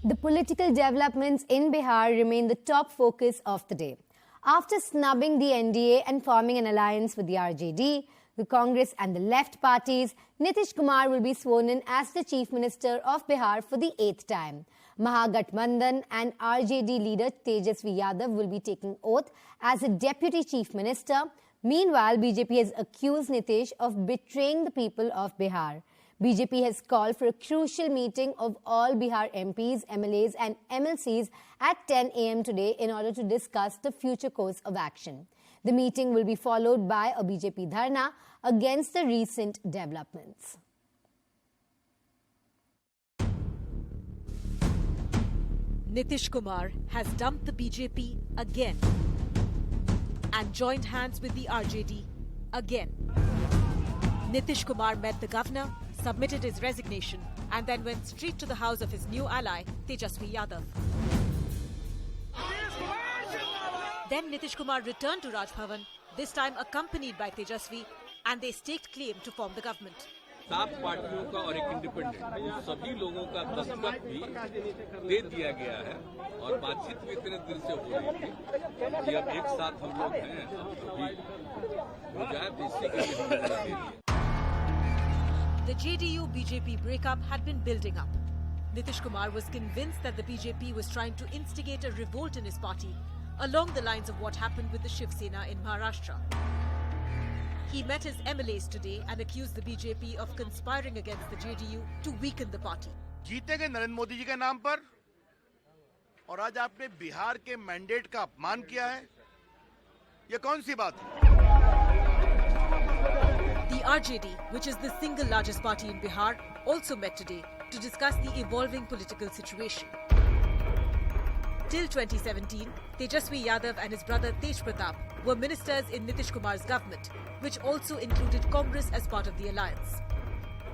The political developments in Bihar remain the top focus of the day. After snubbing the NDA and forming an alliance with the RJD, the Congress and the left parties, Nitish Kumar will be sworn in as the Chief Minister of Bihar for the 8th time. Mahagathbandhan and RJD leader Tejashwi Yadav will be taking oath as a Deputy Chief Minister. Meanwhile, BJP has accused Nitish of betraying the people of Bihar. BJP has called for a crucial meeting of all Bihar MPs, MLAs and MLCs at 10 a.m. today in order to discuss the future course of action. The meeting will be followed by a BJP dharna against the recent developments. Nitish Kumar has dumped the BJP again and joined hands with the RJD again. Nitish Kumar met the governor, submitted his resignation and then went straight to the house of his new ally, Tejashwi Yadav. Then Nitish Kumar returned to Raj Bhavan, this time accompanied by Tejashwi, and they staked claim to form the government. सात पार्टियों का और एक independent सभी लोगों का दस्तखत भी दे दिया गया है और बातचीत भी इतने दिल से हो रही थी कि अब एक साथ हम लोग हैं तो हो जाए तो इससे के लिए The JDU-BJP breakup had been building up. Nitish Kumar was convinced that the BJP was trying to instigate a revolt in his party along the lines of what happened with the Shiv Sena in Maharashtra. He met his MLAs today and accused the BJP of conspiring against the JDU to weaken the party. जीतेंगे नरेंद्र मोदी जी के नाम पर और आज आपने बिहार के mandate का अपमान किया है, ये कौन सी बात है? The RJD, which is the single largest party in Bihar, also met today to discuss the evolving political situation. Till 2017, Tejashwi Yadav and his brother Tej Pratap were ministers in Nitish Kumar's government, which also included Congress as part of the alliance.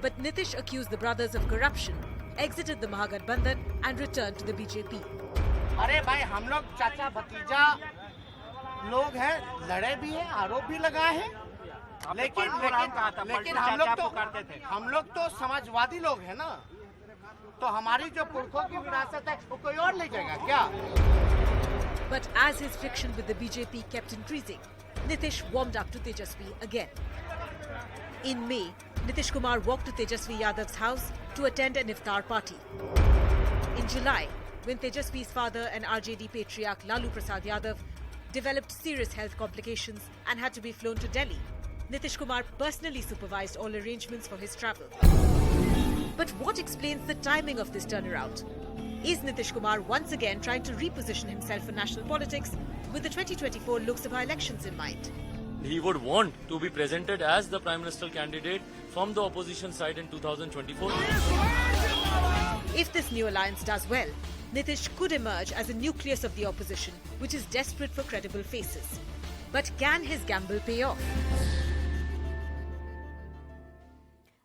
But Nitish accused the brothers of corruption, exited the Mahagathbandhan and returned to the BJP. अरे भाई हम लोग चाचा भतीजा लोग हैं, लड़े भी हैं, आरोप भी लगाए हैं, लेकिन हम लोग तो समाजवादी लोग हैं ना, तो हमारी जो पुरखों की विरासत है वो कोई और ले जाएगा क्या? But as his friction with the BJP kept increasing, Nitish warmed up to Tejashwi again. In May, Nitish Kumar walked to Tejashwi Yadav's house to attend an iftar party. In July, when Tejashwi's father and RJD patriarch Lalu Prasad Yadav developed serious health complications and had to be flown to Delhi, Nitish Kumar personally supervised all arrangements for his travel. But what explains the timing of this turnaround? Is Nitish Kumar once again trying to reposition himself in national politics with the 2024 Lok Sabha elections in mind? He would want to be presented as the Prime Minister candidate from the opposition side in 2024. If this new alliance does well, Nitish could emerge as a nucleus of the opposition, which is desperate for credible faces. But can his gamble pay off?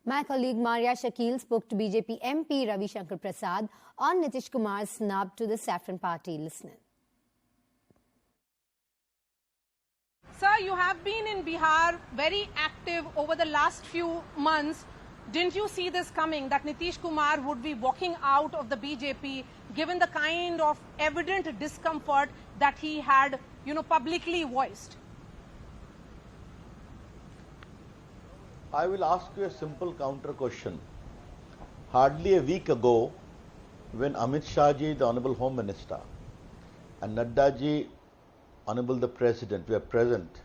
My colleague Maria Shakil spoke to BJP MP Ravi Shankar Prasad on Nitish Kumar's snub to the Saffron Party. Listen. Sir, you have been in Bihar very active over the last few months. Didn't you see this coming, that Nitish Kumar would be walking out of the BJP given the kind of evident discomfort that he had, publicly voiced? I will ask you a simple counter question. Hardly a week ago, when Amit Shah ji, the Honorable Home Minister, and Nadda ji, Honorable the President, were present,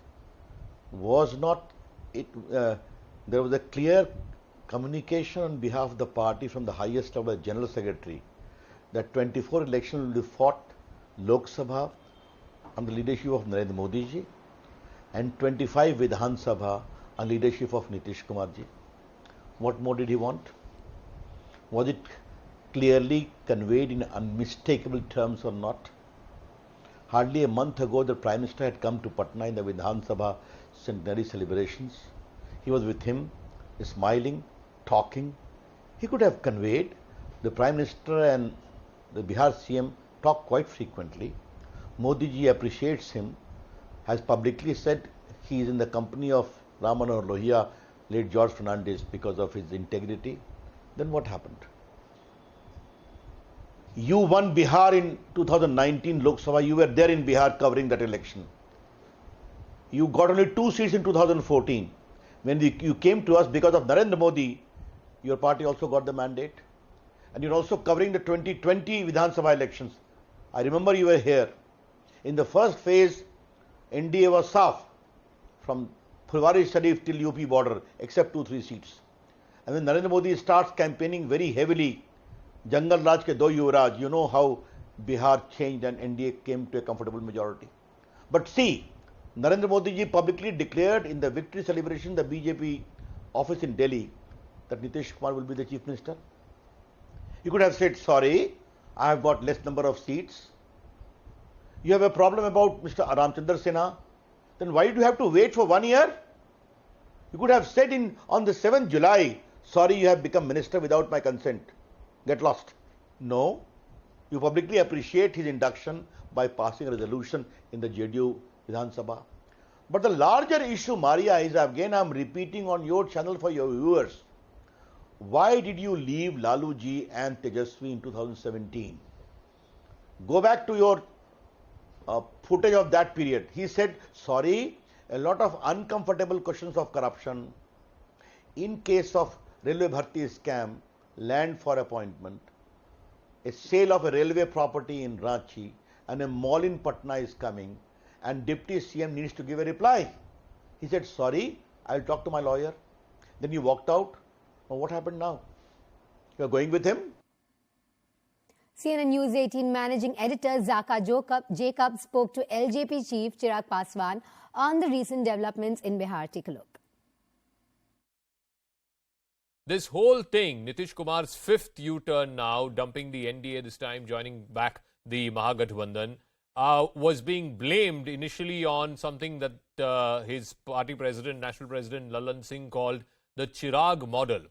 was not it? There was a clear communication on behalf of the party from the highest level, General Secretary, that 24 elections will be fought Lok Sabha under the leadership of Narendra Modi ji, and 25 Vidhan Sabha on leadership of Nitish Kumar ji. What more did he want? Was it clearly conveyed in unmistakable terms or not? Hardly a month ago, the Prime Minister had come to Patna in the Vidhan Sabha centenary celebrations. He was with him, smiling, talking. He could have conveyed. The Prime Minister and the Bihar CM talk quite frequently. Modi ji appreciates him, has publicly said he is in the company of Ramanohar Lohia, late George Fernandez, because of his integrity. Then what happened? You won Bihar in 2019 Lok Sabha. You were there in Bihar covering that election. You got only 2 seats in 2014. When you came to us because of Narendra Modi, your party also got the mandate. And you're also covering the 2020 Vidhan Sabha elections. I remember you were here. In the first phase, NDA was Saf from Fulwari Sharif till UP border, except 2-3 seats. And when Narendra Modi starts campaigning very heavily, Jangal Raj ke do Yuvraj, you know how Bihar changed and NDA came to a comfortable majority. But see, Narendra Modi ji publicly declared in the victory celebration, the BJP office in Delhi, that Nitish Kumar will be the chief minister. You could have said, sorry, I have got less number of seats. You have a problem about Mr. Ramchandra Sinha. Then why do you have to wait for 1 year? You could have said on the 7th July, sorry, you have become minister without my consent. Get lost. No. You publicly appreciate his induction by passing a resolution in the JDU Vidhan Sabha. But the larger issue, Maria, is again I am repeating on your channel for your viewers. Why did you leave Lalu ji and Tejashwi in 2017? Go back to your footage of that period. He said, sorry, a lot of uncomfortable questions of corruption. In case of railway bharti scam, land for appointment, a sale of a railway property in Ranchi, and a mall in Patna is coming, and Deputy CM needs to give a reply. He said, sorry, I'll talk to my lawyer. Then you walked out. Well, what happened now? You're going with him? CNN News 18 managing editor Zaka Jacob spoke to LJP chief Chirag Paswan on the recent developments in Bihar. Take a look. This whole thing, Nitish Kumar's 5th U-turn now, dumping the NDA this time, joining back the Mahagathbandhan, was being blamed initially on something that his party president, national president Lalan Singh called the Chirag model.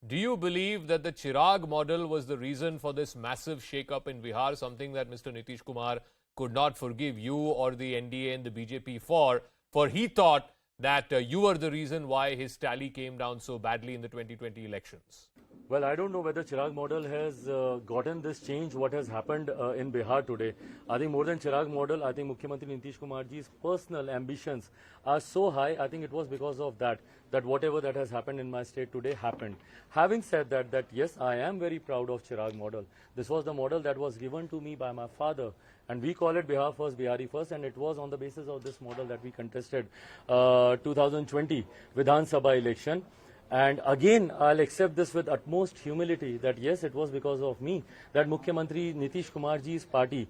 Do you believe that the Chirag model was the reason for this massive shake-up in Bihar, something that Mr. Nitish Kumar could not forgive you or the NDA and the BJP for he thought that you were the reason why his tally came down so badly in the 2020 elections? Well, I don't know whether Chirag model has gotten this change, what has happened in Bihar today. I think more than Chirag model, I think Mukhyamantri Nitish Kumarji's personal ambitions are so high. I think it was because of that whatever that has happened in my state today happened. Having said that yes, I am very proud of Chirag model. This was the model that was given to me by my father. And we call it Bihar First, Bihari First, and it was on the basis of this model that we contested 2020 Vidhan Sabha election. And again, I'll accept this with utmost humility that yes, it was because of me that Mukhyamantri Nitish Kumarji's party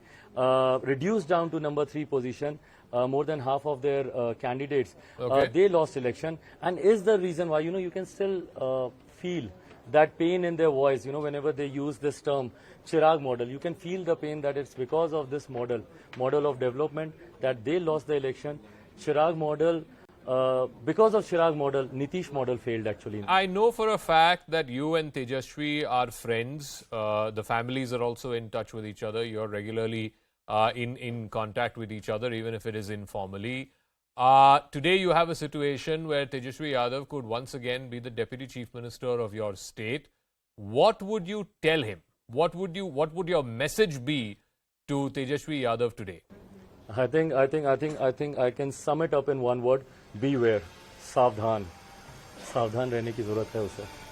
reduced down to number 3 position. More than half of their candidates, they lost election, and is the reason why, you can still feel that pain in their voice, whenever they use this term, Chirag model. You can feel the pain that it's because of this model of development that they lost the election. Chirag model, because of Chirag model, Nitish model failed actually. I know for a fact that you and Tejashwi are friends. The families are also in touch with each other. You're regularly in contact with each other, even if it is informally. Today you have a situation where Tejashwi Yadav could once again be the Deputy Chief Minister of your state. What would you tell him? What would your message be to Tejashwi Yadav today? I think I can sum it up in one word: beware, सावधान रहने की जरूरत है उसे.